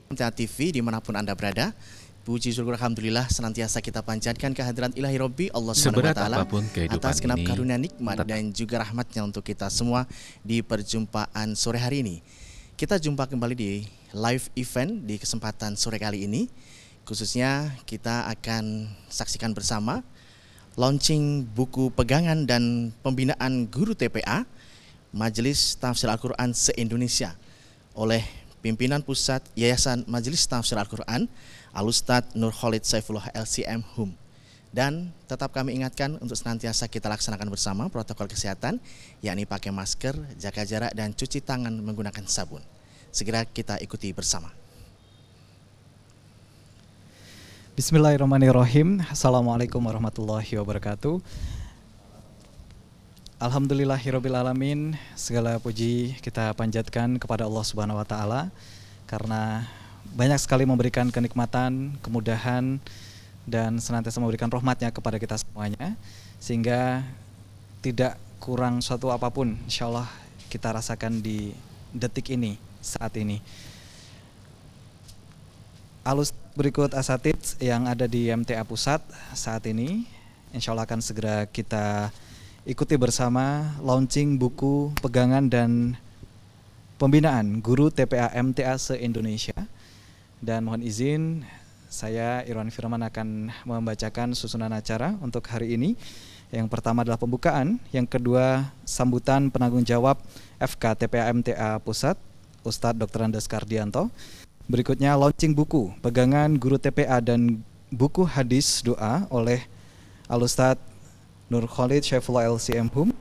MTA TV dimanapun Anda berada. Puji syukur alhamdulillah senantiasa kita panjatkan kehadiran Ilahi Robbi Allah Subhanahu wa taala atas genap karunia nikmat dan juga rahmatnya untuk kita semua di perjumpaan sore hari ini. Kita jumpa kembali di live event di kesempatan sore kali ini. Khususnya kita akan saksikan bersama launching buku pegangan dan pembinaan guru TPA Majelis Tafsir Al-Quran se-Indonesia oleh pimpinan pusat Yayasan Majelis Tafsir Al-Quran Al-Ustadz Nur Khalid Saifullah LCM HUM. Dan tetap kami ingatkan untuk senantiasa kita laksanakan bersama protokol kesehatan, yakni pakai masker, jaga jarak, dan cuci tangan menggunakan sabun. Segera kita ikuti bersama. Bismillahirrahmanirrahim. Assalamualaikum warahmatullahi wabarakatuh. Alhamdulillahirrabbilalamin. Segala puji kita panjatkan kepada Allah Subhanahu wa taala karena banyak sekali memberikan kenikmatan, kemudahan, dan senantiasa memberikan rahmatnya kepada kita semuanya, sehingga tidak kurang suatu apapun insya Allah kita rasakan di detik ini, saat ini. Alus berikut asatidz yang ada di MTA Pusat saat ini insya Allah akan segera kita ikuti bersama launching buku pegangan dan pembinaan guru TPA MTA se-Indonesia. Dan mohon izin, saya Irwan Firman akan membacakan susunan acara untuk hari ini. Yang pertama adalah pembukaan, yang kedua sambutan penanggung jawab FK TPA MTA Pusat, Ustadz Dr. Andes Kardianto. Berikutnya launching buku pegangan guru TPA dan buku hadis doa oleh Al-Ustadz Nur Khalid Saifullah LCM HUM.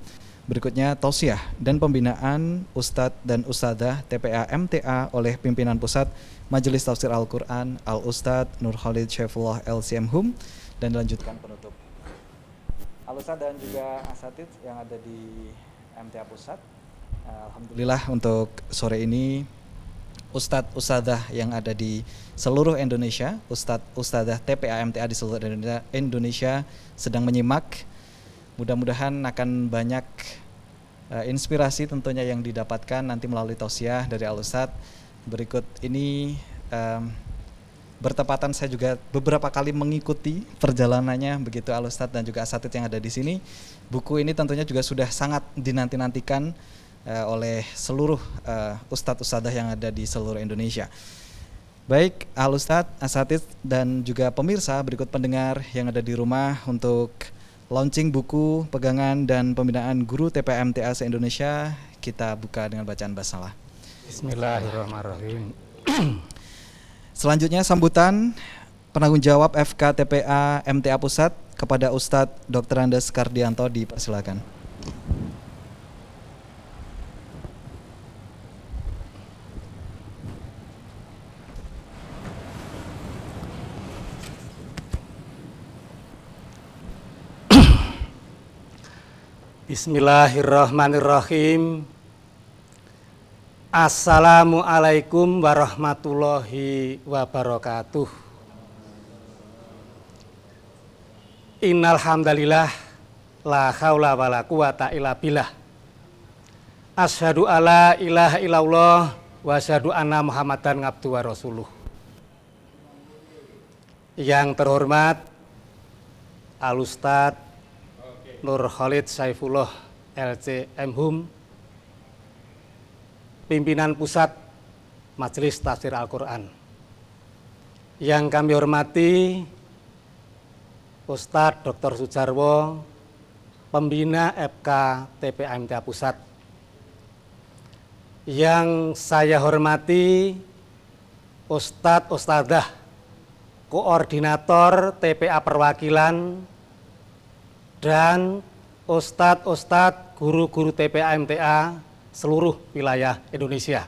Berikutnya tausiah dan pembinaan Ustadz dan Ustadzah TPA MTA oleh pimpinan pusat Majelis Tafsir Al-Quran Al-Ustadz Nur Khalid Saifullah LCM HUM, dan dilanjutkan penutup. Al-Ustadz dan juga asatidz yang ada di MTA Pusat. Alhamdulillah untuk sore ini Ustadz Ustadzah yang ada di seluruh Indonesia, Ustadz Ustadzah TPA MTA di seluruh Indonesia sedang menyimak. Mudah-mudahan akan banyak inspirasi tentunya yang didapatkan nanti melalui tausiah dari Al-Ustadz. Berikut ini bertepatan saya juga beberapa kali mengikuti perjalanannya begitu Al-Ustadz dan juga asatidz yang ada di sini. Buku ini tentunya juga sudah sangat dinanti-nantikan oleh seluruh Ustadz Ustadzah yang ada di seluruh Indonesia. Baik Al-Ustadz, asatidz dan juga pemirsa, berikut pendengar yang ada di rumah untuk launching buku pegangan dan pembinaan guru TPA MTA se-Indonesia. Kita buka dengan bacaan basmalah. Bismillahirrahmanirrahim. Selanjutnya sambutan penanggung jawab FK TPA MTA Pusat kepada Ustadz Dr. Andes Kardianto, dipersilakan. Bismillahirrahmanirrahim. Assalamualaikum warahmatullahi wabarakatuh. Innal hamdalillah la haula wala quwata illa billah. Asyhadu alla ilaha illallah wa asyhadu anna Muhammadan abduhu wa rasuluh. Yang terhormat Al-Ustadz Nur Khalid Saifullah LCM HUM, pimpinan pusat Majelis Tafsir Al-Quran. Yang kami hormati Ustadz Dr. Sujarwo, pembina FK TPA MTA Pusat. Yang saya hormati Ustadz Ustadzah, koordinator TPA perwakilan, dan Ustadz guru-guru TPA MTA seluruh wilayah Indonesia.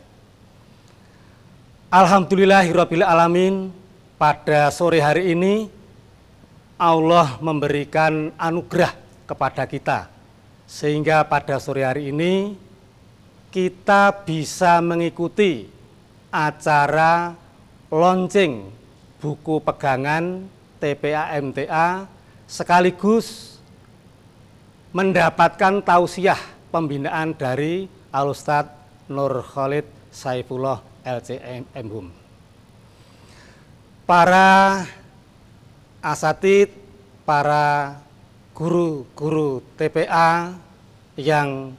Alhamdulillahirabbil alamin, pada sore hari ini Allah memberikan anugerah kepada kita sehingga pada sore hari ini kita bisa mengikuti acara launching buku pegangan TPA MTA sekaligus mendapatkan tausiah pembinaan dari Al-Ustadz Nur Khalid Saifullah LCM HUM. para asatid, para guru-guru TPA yang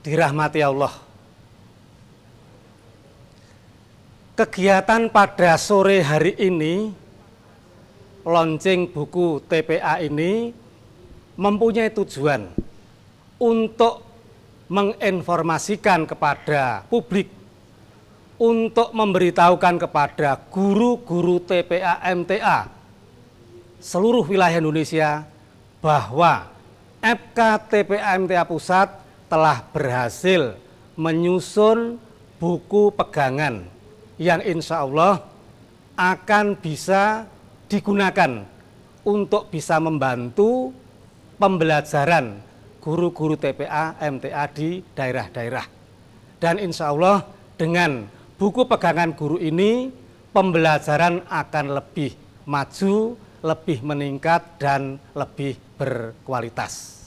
dirahmati Allah. Kegiatan pada sore hari ini, launching buku TPA ini mempunyai tujuan untuk menginformasikan kepada publik, untuk memberitahukan kepada guru-guru TPA MTA seluruh wilayah Indonesia bahwa FK TPA MTA Pusat telah berhasil menyusun buku pegangan yang insya Allah akan bisa digunakan untuk bisa membantu pembelajaran guru-guru TPA MTA di daerah-daerah. Dan insya Allah dengan buku pegangan guru ini pembelajaran akan lebih maju, lebih meningkat dan lebih berkualitas.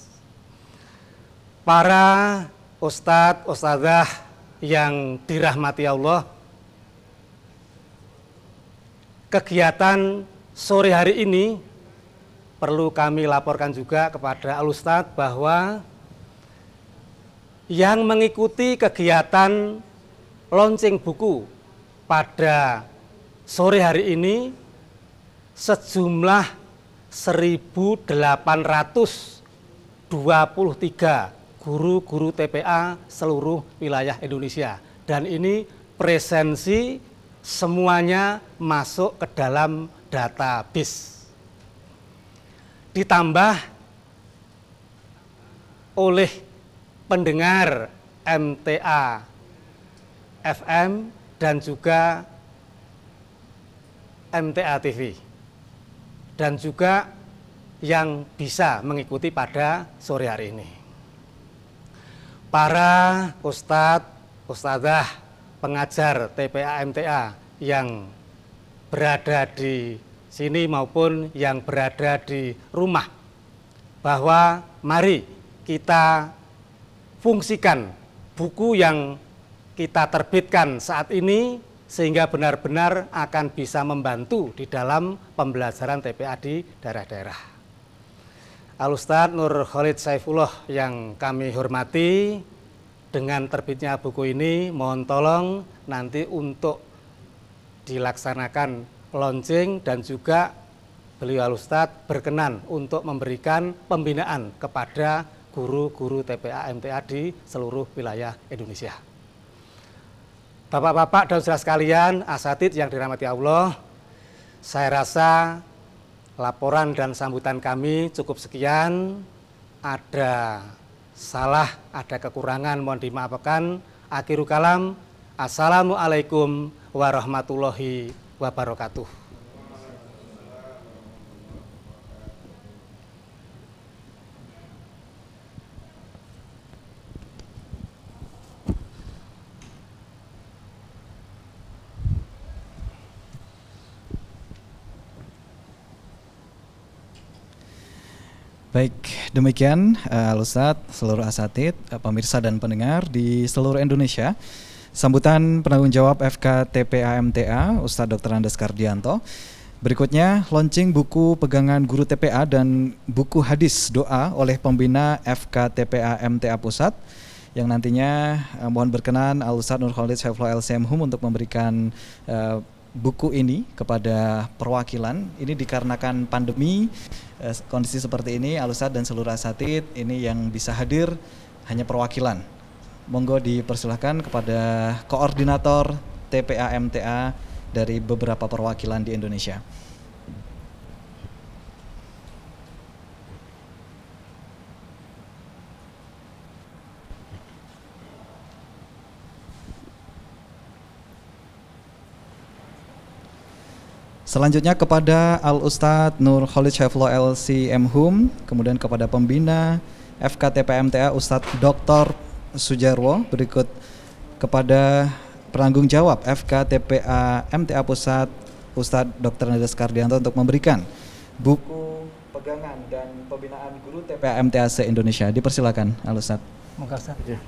Para ustadz, ustadzah yang dirahmati Allah, kegiatan sore hari ini perlu kami laporkan juga kepada Al-Ustadz bahwa yang mengikuti kegiatan launching buku pada sore hari ini sejumlah 1.823 guru-guru TPA seluruh wilayah Indonesia. Dan ini presensi semuanya masuk ke dalam database. Ditambah oleh pendengar MTA FM dan juga MTA TV. Dan juga yang bisa mengikuti pada sore hari ini. Para ustadz, ustadzah, pengajar TPA MTA yang berada di sini maupun yang berada di rumah, bahwa mari kita fungsikan buku yang kita terbitkan saat ini sehingga benar-benar akan bisa membantu di dalam pembelajaran TPA di daerah-daerah. Al-Ustadz Nur Khalid Saifullah yang kami hormati, dengan terbitnya buku ini mohon tolong nanti untuk dilaksanakan launching dan juga beliau Al-Ustadz berkenan untuk memberikan pembinaan kepada guru-guru TPA MTA di seluruh wilayah Indonesia. Bapak-bapak dan saudara sekalian, asatidz yang dirahmati Allah, saya rasa laporan dan sambutan kami cukup sekian. Ada salah, ada kekurangan, mohon dimaafkan. Akhirul kalam, assalamualaikum warahmatullahi wabarakatuh. Baik, demikian Al-Ustadz, seluruh asatidz, pemirsa dan pendengar di seluruh Indonesia. Sambutan penanggung jawab FK TPA MTA, Ustadz Dr. Andes Kardianto. Berikutnya, launching buku pegangan guru TPA dan buku hadis doa oleh pembina FK TPA MTA Pusat, yang nantinya mohon berkenan Al-Ustadz Nur Khalid Saifullah LCMhum untuk memberikan buku ini kepada perwakilan. Ini dikarenakan pandemi, kondisi seperti ini, Al-Ustadz dan seluruh asatidz ini yang bisa hadir hanya perwakilan. Monggo dipersilahkan kepada koordinator TPA MTA dari beberapa perwakilan di Indonesia. Selanjutnya kepada Al-Ustadz Nur Khalid Saifullah LCMhum, kemudian kepada pembina FK TPA MTA Ustadz Dr. Sujarwo, berikut kepada penanggung jawab FK TPA MTA Pusat Ustadz Dr. Andes Kardianto untuk memberikan buku pegangan dan pembinaan guru TPA MTA se-Indonesia. Dipersilakan Al-Ustadz. Makasih.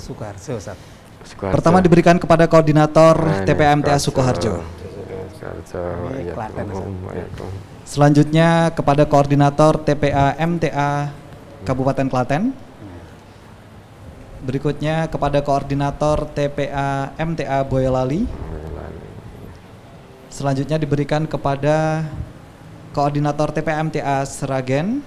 Sukoharjo, Ustaz. Pertama diberikan kepada koordinator TPA MTA Sukoharjo. Selanjutnya kepada koordinator TPA MTA Kabupaten Klaten. Berikutnya kepada koordinator TPA MTA Boyolali. Selanjutnya diberikan kepada koordinator TPA MTA Seragen.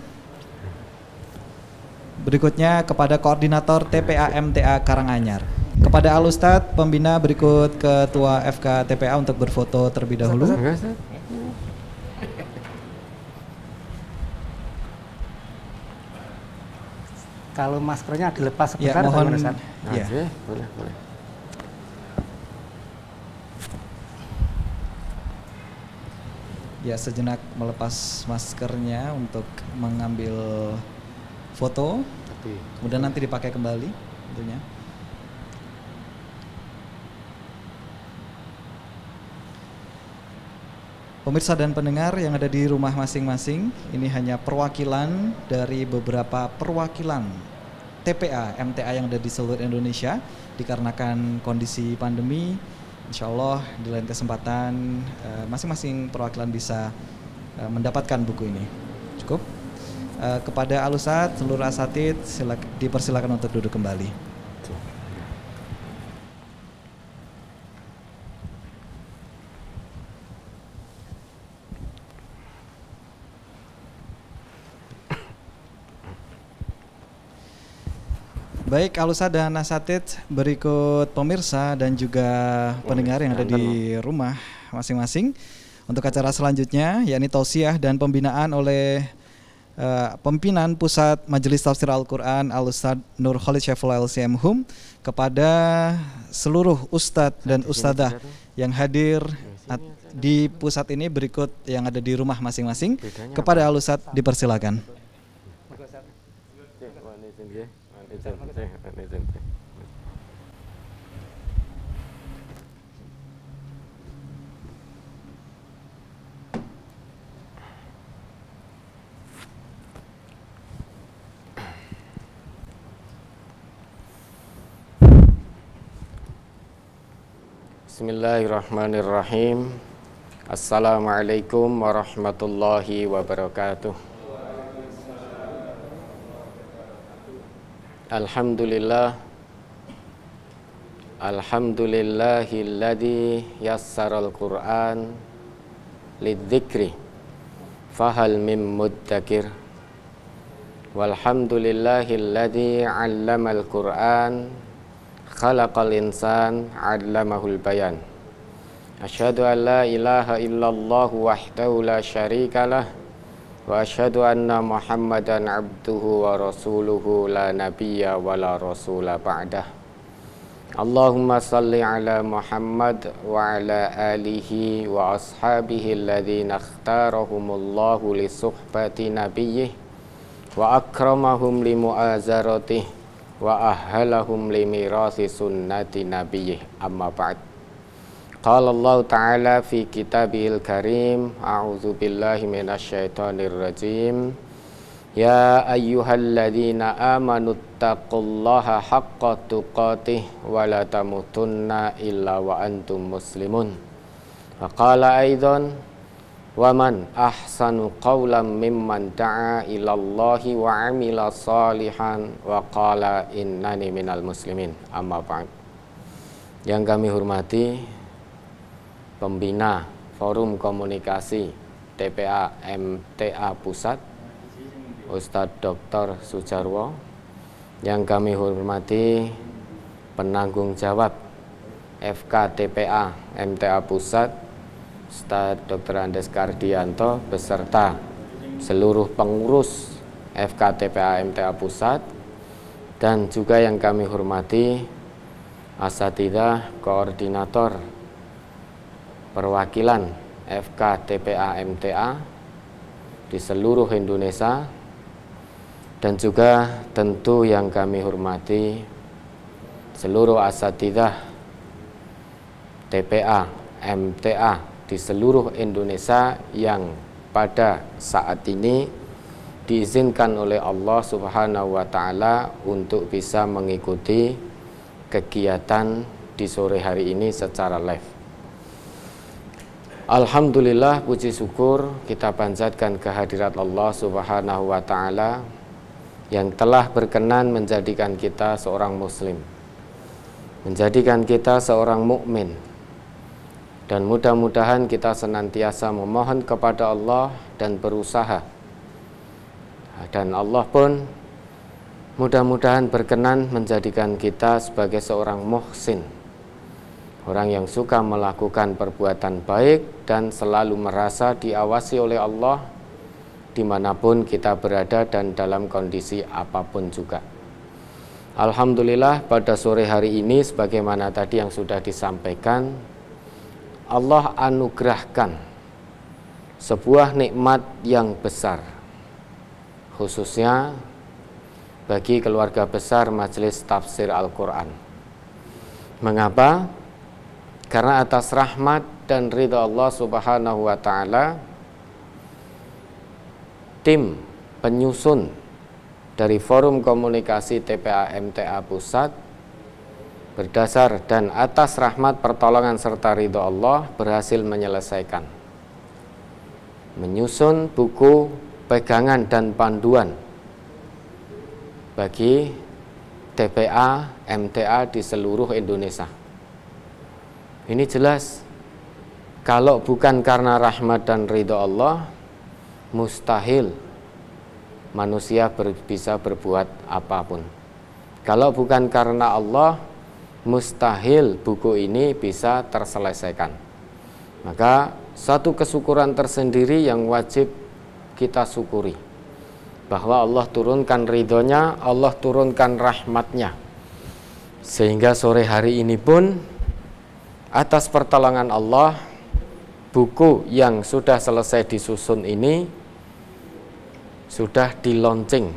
Berikutnya kepada koordinator TPA MTA Karanganyar. Kepada Alustad pembina berikut Ketua FK TPA untuk berfoto terlebih dahulu. Kalau maskernya dilepas sebentar, ya, mohon. Ya. Boleh. Ya, sejenak melepas maskernya untuk mengambil foto. Kemudian nanti dipakai kembali tentunya. Pemirsa dan pendengar yang ada di rumah masing-masing, ini hanya perwakilan dari beberapa perwakilan TPA MTA yang ada di seluruh Indonesia. Dikarenakan kondisi pandemi, insya Allah di lain kesempatan masing-masing perwakilan bisa mendapatkan buku ini. Cukup. Kepada Alustad, seluruh asatid dipersilakan untuk duduk kembali. Baik, Alustad dan asatid, berikut pemirsa dan juga pendengar yang ada di rumah masing-masing untuk acara selanjutnya, yakni tausiah dan pembinaan oleh pimpinan Pusat Majelis Tafsir Al-Quran Al-Ustad Nur Khalid Syaifullah LCM Hum kepada seluruh ustadz dan ustadzah yang hadir di pusat ini, berikut yang ada di rumah masing-masing. Kepada Alustad dipersilakan. Bismillahirrahmanirrahim. Assalamualaikum warahmatullahi wabarakatuh. Alhamdulillahilladzi yassaral Qur'an lidzikri fahal mim muddakir. Walhamdulillahilladzi 'allamal Qur'an khalaqal insan 'allamahul bayan. Asyhadu an la ilaha illallah wahdahu la syarikalah wa asyhadu anna Muhammadan abduhu wa rasuluhu la nabiyya wa la rasula ba'dah. Allahumma salli ala Muhammad wa ala alihi wa ashabihi alladhina ikhtarahumullahu li suhbati nabiyyih wa akramahum li mu'azaratih wa ahhalahum li mirasi sunnati nabiyyih. Amma ba'd. Qala Allah Ta'ala fi kitabihil karim, a'udzu billahi minasyaitonir rajim. Ya ayyuhalladzina amanu taqullaha haqqa tuqatih wa la tamutunna illa wa antum muslimun. Wa qala aidan wa man ahsanu qawlan mimman da'a ilallahi wa amila salihan wa qala innani minal muslimin. Amma ba'd. Yang kami hormati pembina Forum Komunikasi TPA MTA Pusat, Ustadz Dr. Sujarwo, yang kami hormati penanggung jawab FK TPA MTA Pusat, Ustadz Dr. Andes Kardianto, beserta seluruh pengurus FK TPA MTA Pusat, dan juga yang kami hormati asatidzah koordinator perwakilan FK TPA MTA di seluruh Indonesia, dan juga tentu yang kami hormati seluruh asatidzah TPA MTA di seluruh Indonesia yang pada saat ini diizinkan oleh Allah Subhanahu wa Ta'ala untuk bisa mengikuti kegiatan di sore hari ini secara live. Alhamdulillah, puji syukur kita panjatkan kehadirat Allah Subhanahu wa Ta'ala yang telah berkenan menjadikan kita seorang muslim, menjadikan kita seorang mukmin. Dan mudah-mudahan kita senantiasa memohon kepada Allah dan berusaha. Dan Allah pun mudah-mudahan berkenan menjadikan kita sebagai seorang muhsin, orang yang suka melakukan perbuatan baik dan selalu merasa diawasi oleh Allah dimanapun kita berada dan dalam kondisi apapun juga. Alhamdulillah, pada sore hari ini sebagaimana tadi yang sudah disampaikan, Allah anugerahkan sebuah nikmat yang besar, khususnya bagi keluarga besar Majelis Tafsir Al-Quran. Mengapa? Karena atas rahmat dan ridha Allah Subhanahu wa Ta'ala, tim penyusun dari Forum Komunikasi TPA MTA Pusat berdasar dan atas rahmat, pertolongan serta ridha Allah berhasil menyusun buku pegangan dan panduan bagi TPA MTA di seluruh Indonesia. Ini jelas, kalau bukan karena rahmat dan ridha Allah, mustahil manusia bisa berbuat apapun. Kalau bukan karena Allah, mustahil buku ini bisa terselesaikan. Maka satu kesyukuran tersendiri yang wajib kita syukuri, bahwa Allah turunkan ridhonya, Allah turunkan rahmatnya, sehingga sore hari ini pun atas pertolongan Allah, buku yang sudah selesai disusun ini sudah di launching,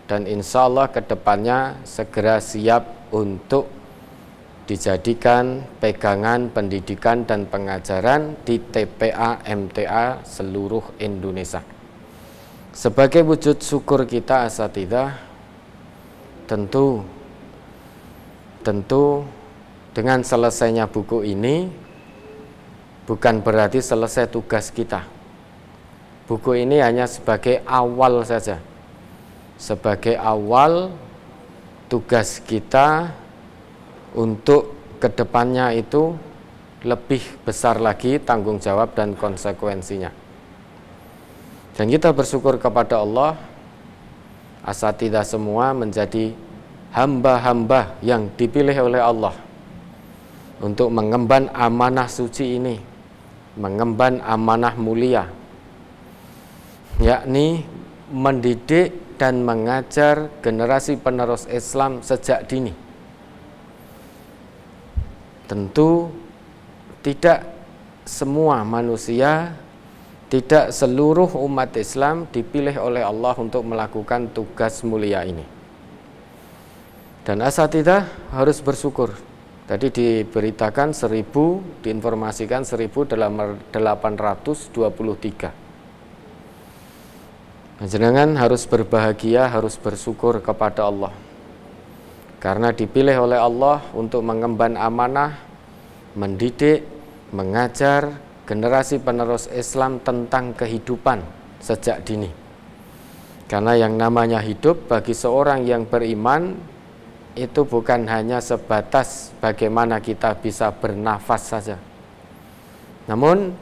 dan insya Allah kedepannya segera siap untuk dijadikan pegangan pendidikan dan pengajaran di TPA MTA seluruh Indonesia. Sebagai wujud syukur kita asatidzah, tentu dengan selesainya buku ini bukan berarti selesai tugas kita. Buku ini hanya sebagai awal saja, sebagai awal tugas kita untuk kedepannya itu lebih besar lagi tanggung jawab dan konsekuensinya. Dan kita bersyukur kepada Allah, asatidzah semua menjadi hamba-hamba yang dipilih oleh Allah untuk mengemban amanah suci ini, mengemban amanah mulia, yakni mendidik dan mengajar generasi penerus Islam sejak dini. Tentu tidak semua manusia, tidak seluruh umat Islam dipilih oleh Allah untuk melakukan tugas mulia ini. Dan asatidzah harus bersyukur. Tadi diberitakan 1000, diinformasikan 1823. Jenengan harus berbahagia, harus bersyukur kepada Allah, karena dipilih oleh Allah untuk mengemban amanah, mendidik, mengajar generasi penerus Islam tentang kehidupan sejak dini. Karena yang namanya hidup bagi seorang yang beriman itu bukan hanya sebatas bagaimana kita bisa bernafas saja. Namun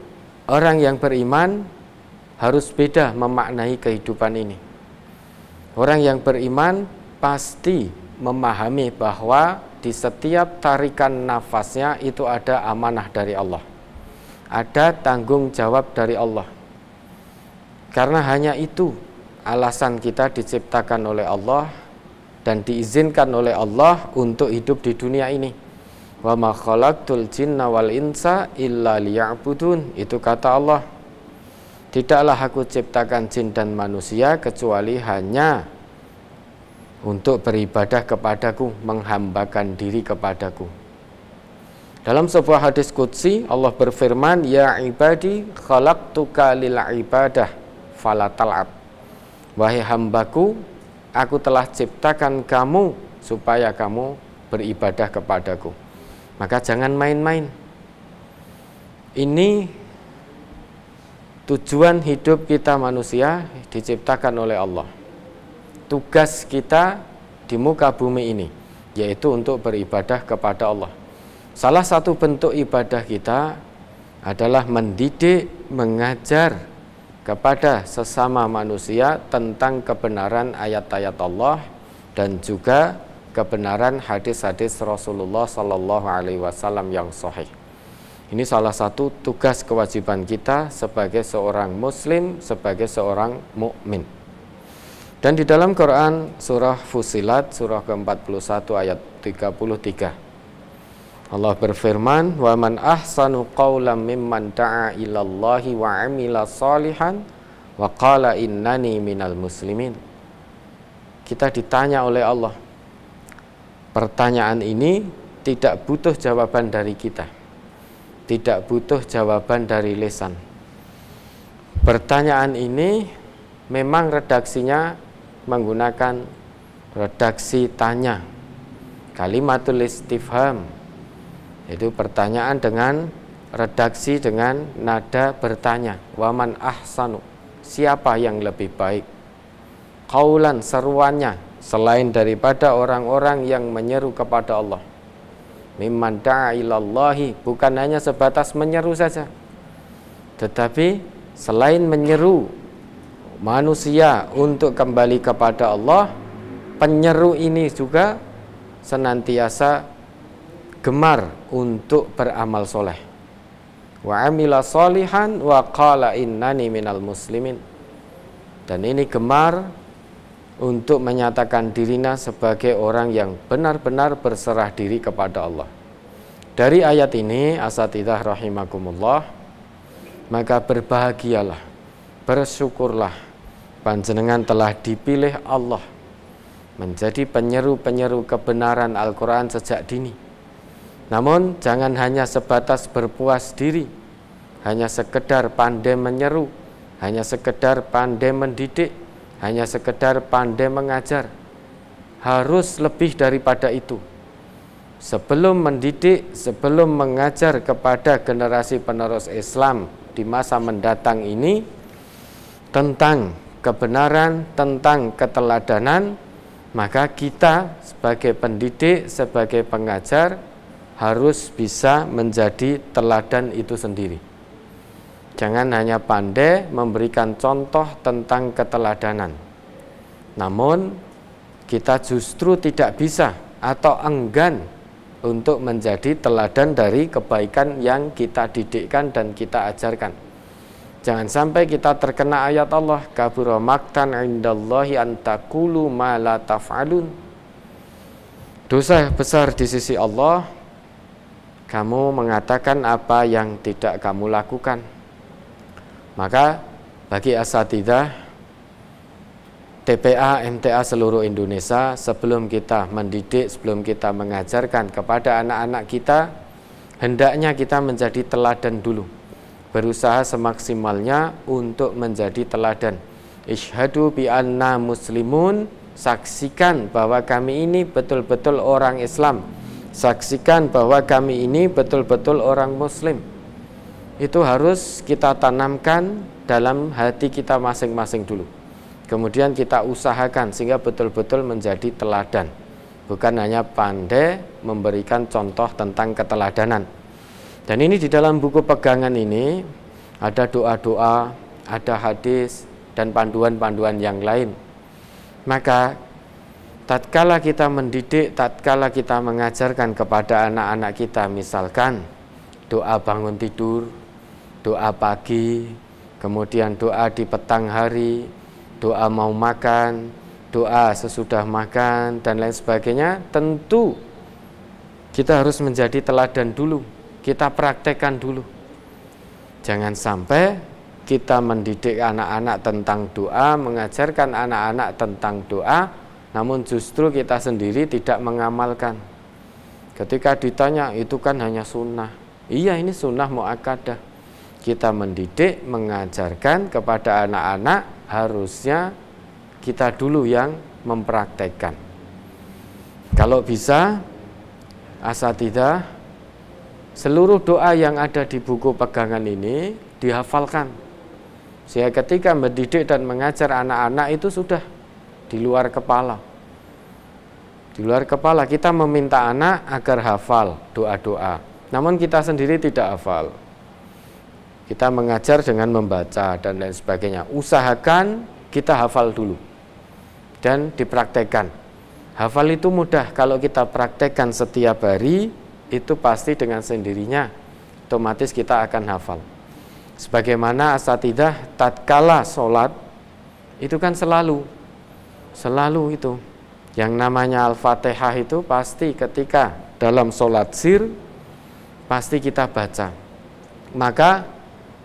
orang yang beriman harus beda memaknai kehidupan ini. Orang yang beriman pasti memahami bahwa di setiap tarikan nafasnya itu ada amanah dari Allah, ada tanggung jawab dari Allah. Karena hanya itu alasan kita diciptakan oleh Allah dan diizinkan oleh Allah untuk hidup di dunia ini. Wa ma khalaqtul jinna wal insa illa liya'budun. Itu kata Allah. Tidaklah aku ciptakan jin dan manusia kecuali hanya untuk beribadah kepadaku, menghambakan diri kepadaku. Dalam sebuah hadis qudsi Allah berfirman, ya ibadi khalaqtuka lil ibadah fala tal'ab. Wahai hambaku, aku telah ciptakan kamu supaya kamu beribadah kepadaku. Maka jangan main-main. Ini tujuan hidup kita manusia diciptakan oleh Allah. Tugas kita di muka bumi ini yaitu untuk beribadah kepada Allah. Salah satu bentuk ibadah kita adalah mendidik, mengajar kepada sesama manusia tentang kebenaran ayat-ayat Allah dan juga kebenaran hadis-hadis Rasulullah Sallallahu Alaihi Wasallam yang sahih. Ini salah satu tugas kewajiban kita sebagai seorang muslim, sebagai seorang mukmin. Dan di dalam Quran surah Fussilat surah ke-41 ayat 33 Allah berfirman, "Wa man ahsanu qawlan mimman da'a ilallahi wa 'amila shalihan wa qala innani minal muslimin." Kita ditanya oleh Allah. Pertanyaan ini tidak butuh jawaban dari kita. Tidak butuh jawaban dari lisan. Pertanyaan ini memang redaksinya menggunakan redaksi tanya. Kalimatul istifham. Itu pertanyaan dengan redaksi dengan nada bertanya. Waman ahsanu, siapa yang lebih baik? Qaulan, seruannya, selain daripada orang-orang yang menyeru kepada Allah. Mimman da'a ilallahi, bukan hanya sebatas menyeru saja, tetapi selain menyeru manusia untuk kembali kepada Allah, penyeru ini juga senantiasa gemar untuk beramal soleh. Wa amila solihan wa qala innani minal muslimin. Dan ini gemar untuk menyatakan dirinya sebagai orang yang benar-benar berserah diri kepada Allah. Dari ayat ini, asatidzah rahimakumullah, maka berbahagialah, bersyukurlah, panjenengan telah dipilih Allah menjadi penyeru-penyeru kebenaran Al-Quran sejak dini. Namun jangan hanya sebatas berpuas diri, hanya sekedar pandai menyeru, hanya sekedar pandai mendidik, hanya sekedar pandai mengajar. Harus lebih daripada itu. Sebelum mendidik, sebelum mengajar kepada generasi penerus Islam di masa mendatang ini tentang kebenaran, tentang keteladanan, maka kita sebagai pendidik, sebagai pengajar harus bisa menjadi teladan itu sendiri. Jangan hanya pandai memberikan contoh tentang keteladanan, namun kita justru tidak bisa atau enggan untuk menjadi teladan dari kebaikan yang kita didikkan dan kita ajarkan. Jangan sampai kita terkena ayat Allah, kabura maktan indallahi an taqulu ma la taf'alun. Dosa besar di sisi Allah kamu mengatakan apa yang tidak kamu lakukan. Maka bagi asatidzah TPA, MTA seluruh Indonesia, sebelum kita mendidik, sebelum kita mengajarkan kepada anak-anak kita, hendaknya kita menjadi teladan dulu. Berusaha semaksimalnya untuk menjadi teladan. Isyhadu bi anna muslimun, saksikan bahwa kami ini betul-betul orang Islam. Saksikan bahwa kami ini betul-betul orang muslim. Itu harus kita tanamkan dalam hati kita masing-masing dulu. Kemudian kita usahakan sehingga betul-betul menjadi teladan. Bukan hanya pandai memberikan contoh tentang keteladanan. Dan ini di dalam buku pegangan ini ada doa-doa, ada hadis, dan panduan-panduan yang lain. Maka tatkala kita mendidik, tatkala kita mengajarkan kepada anak-anak kita, misalkan doa bangun tidur, doa pagi, kemudian doa di petang hari, doa mau makan, doa sesudah makan, dan lain sebagainya, tentu kita harus menjadi teladan dulu, kita praktekkan dulu. Jangan sampai kita mendidik anak-anak tentang doa, mengajarkan anak-anak tentang doa, namun justru kita sendiri tidak mengamalkan. Ketika ditanya, itu kan hanya sunnah. Iya, ini sunnah muakkadah. Kita mendidik, mengajarkan kepada anak-anak, harusnya kita dulu yang mempraktekkan. Kalau bisa, asatidzah, seluruh doa yang ada di buku pegangan ini dihafalkan. Sehingga ketika mendidik dan mengajar anak-anak itu sudah di luar kepala. Di luar kepala kita meminta anak agar hafal doa-doa. Namun kita sendiri tidak hafal. Kita mengajar dengan membaca dan lain sebagainya. Usahakan kita hafal dulu dan dipraktekkan. Hafal itu mudah, kalau kita praktekkan setiap hari, itu pasti dengan sendirinya otomatis kita akan hafal. Sebagaimana asatidzah tatkala sholat itu kan selalu itu yang namanya Al-Fatihah itu pasti ketika dalam sholat sir pasti kita baca. Maka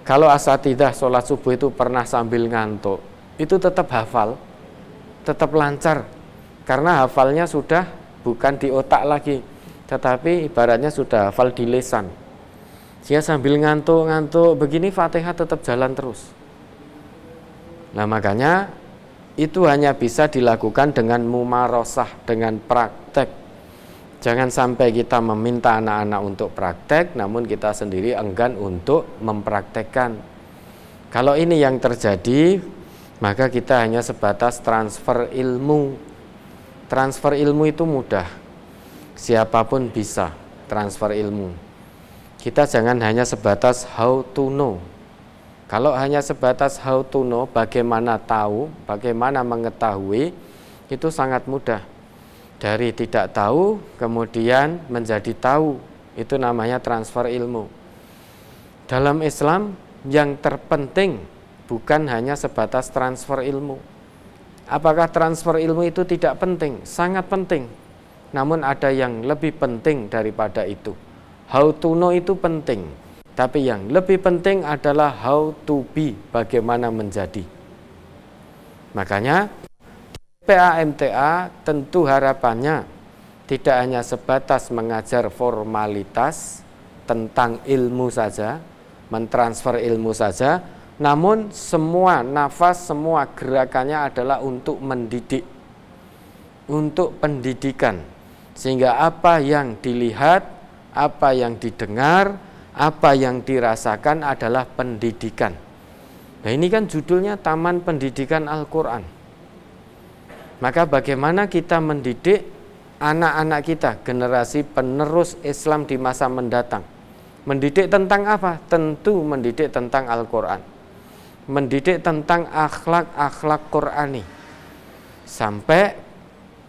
kalau asatidzah sholat subuh itu pernah sambil ngantuk, itu tetap hafal, tetap lancar, karena hafalnya sudah bukan di otak lagi, tetapi ibaratnya sudah hafal di lisan. Dia sambil ngantuk-ngantuk begini Fatihah tetap jalan terus. Nah makanya itu hanya bisa dilakukan dengan mumarosah, dengan praktek. Jangan sampai kita meminta anak-anak untuk praktek, namun kita sendiri enggan untuk mempraktekkan. Kalau ini yang terjadi, maka kita hanya sebatas transfer ilmu. Transfer ilmu itu mudah, siapapun bisa transfer ilmu. Kita jangan hanya sebatas how to know. Kalau hanya sebatas how to know, bagaimana tahu, bagaimana mengetahui, itu sangat mudah. Dari tidak tahu, kemudian menjadi tahu, itu namanya transfer ilmu. Dalam Islam, yang terpenting bukan hanya sebatas transfer ilmu. Apakah transfer ilmu itu tidak penting? Sangat penting. Namun ada yang lebih penting daripada itu. How to know itu penting, tapi yang lebih penting adalah how to be, bagaimana menjadi. Makanya PAMTA tentu harapannya tidak hanya sebatas mengajar formalitas tentang ilmu saja, mentransfer ilmu saja, namun semua nafas, semua gerakannya adalah untuk mendidik, untuk pendidikan, sehingga apa yang dilihat, apa yang didengar, apa yang dirasakan adalah pendidikan. Nah ini kan judulnya Taman Pendidikan Al-Quran. Maka bagaimana kita mendidik anak-anak kita, generasi penerus Islam di masa mendatang. Mendidik tentang apa? Tentu mendidik tentang Al-Quran. Mendidik tentang akhlak-akhlak Qurani. Sampai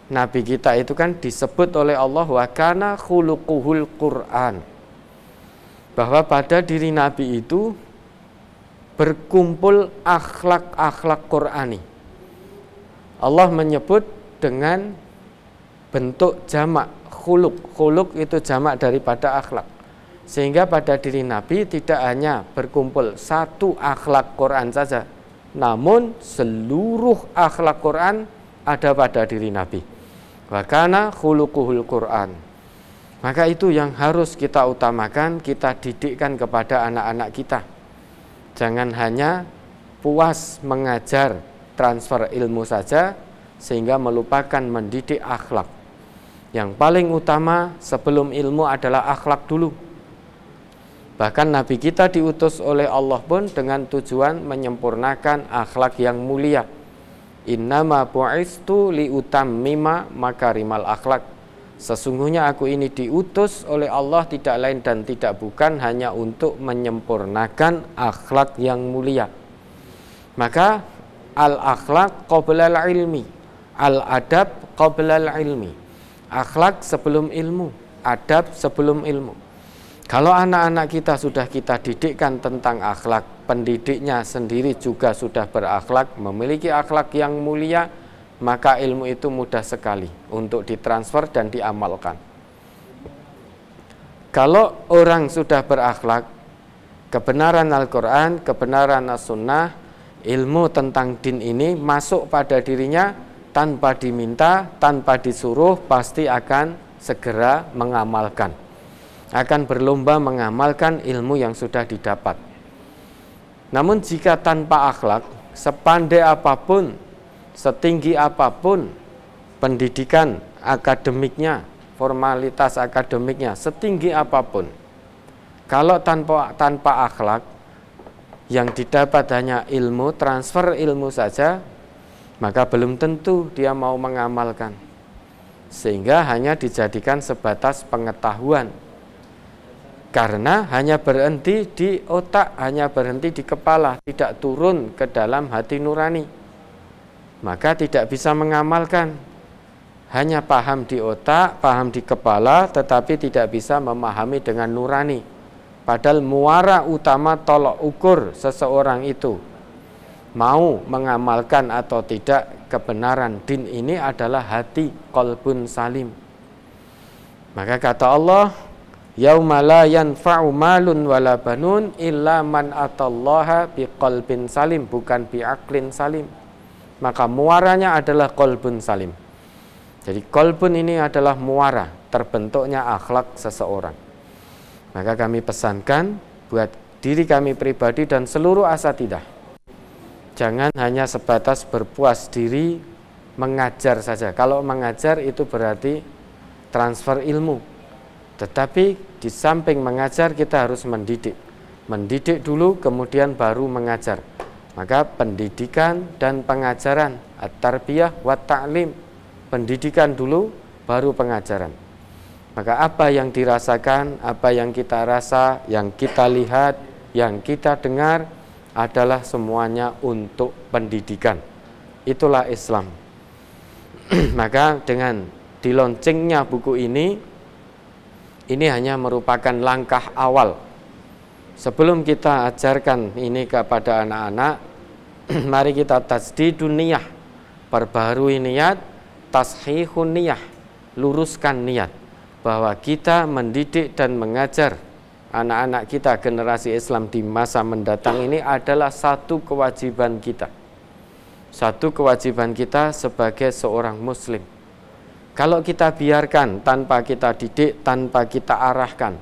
Nabi kita itu kan disebut oleh Allah wa kana khuluquhul Quran, bahwa pada diri Nabi itu berkumpul akhlak-akhlak Qurani. Allah menyebut dengan bentuk jamak, khuluq. Khuluq itu jamak daripada akhlak. Sehingga pada diri Nabi tidak hanya berkumpul satu akhlak Quran saja, namun seluruh akhlak Quran ada pada diri Nabi. Wa kana khuluquhul Quran. Maka itu yang harus kita utamakan, kita didikkan kepada anak-anak kita. Jangan hanya puas mengajar transfer ilmu saja sehingga melupakan mendidik akhlak. Yang paling utama sebelum ilmu adalah akhlak dulu. Bahkan Nabi kita diutus oleh Allah pun dengan tujuan menyempurnakan akhlak yang mulia. Innama bu'istu liutammima makarimal akhlak. Sesungguhnya aku ini diutus oleh Allah tidak lain dan tidak bukan hanya untuk menyempurnakan akhlak yang mulia. Maka al-akhlak qabla al-ilmi, al-adab qabla al-ilmi. Akhlak sebelum ilmu, adab sebelum ilmu. Kalau anak-anak kita sudah kita didikkan tentang akhlak, pendidiknya sendiri juga sudah berakhlak, memiliki akhlak yang mulia, maka ilmu itu mudah sekali untuk ditransfer dan diamalkan. Kalau orang sudah berakhlak, kebenaran Al-Quran, kebenaran As-Sunnah, ilmu tentang din ini masuk pada dirinya tanpa diminta, tanpa disuruh, pasti akan segera mengamalkan. Akan berlomba mengamalkan ilmu yang sudah didapat. Namun jika tanpa akhlak, sepandai apapun, setinggi apapun pendidikan akademiknya, formalitas akademiknya setinggi apapun, kalau tanpa akhlak, yang didapat hanya ilmu, transfer ilmu saja, maka belum tentu dia mau mengamalkan. Sehingga hanya dijadikan sebatas pengetahuan. Karena hanya berhenti di otak, hanya berhenti di kepala, tidak turun ke dalam hati nurani. Maka tidak bisa mengamalkan. Hanya paham di otak, paham di kepala, tetapi tidak bisa memahami dengan nurani. Padahal muara utama tolok ukur seseorang itu mau mengamalkan atau tidak kebenaran din ini adalah hati, qalbun salim. Maka kata Allah, yauma la yanfa'u malun wala banun illa man atallaha biqalbin salim, bukan biaqlin salim. Maka muaranya adalah qalbun salim. Jadi qalbun ini adalah muara terbentuknya akhlak seseorang. Maka kami pesankan buat diri kami pribadi dan seluruh asatidah, jangan hanya sebatas berpuas diri mengajar saja. Kalau mengajar itu berarti transfer ilmu. Tetapi di samping mengajar kita harus mendidik. Mendidik dulu kemudian baru mengajar. Maka pendidikan dan pengajaran, at-tarbiyah wa ta'lim. Pendidikan dulu baru pengajaran. Maka apa yang dirasakan, apa yang kita rasa, yang kita lihat, yang kita dengar adalah semuanya untuk pendidikan. Itulah Islam. Maka dengan diloncengnya buku ini hanya merupakan langkah awal. Sebelum kita ajarkan ini kepada anak-anak, mari kita tajdidun niyah, perbaharui niat, tashihun niyah, luruskan niat bahwa kita mendidik dan mengajar anak-anak kita generasi Islam di masa mendatang ini adalah satu kewajiban kita. Satu kewajiban kita sebagai seorang muslim. Kalau kita biarkan tanpa kita didik, tanpa kita arahkan,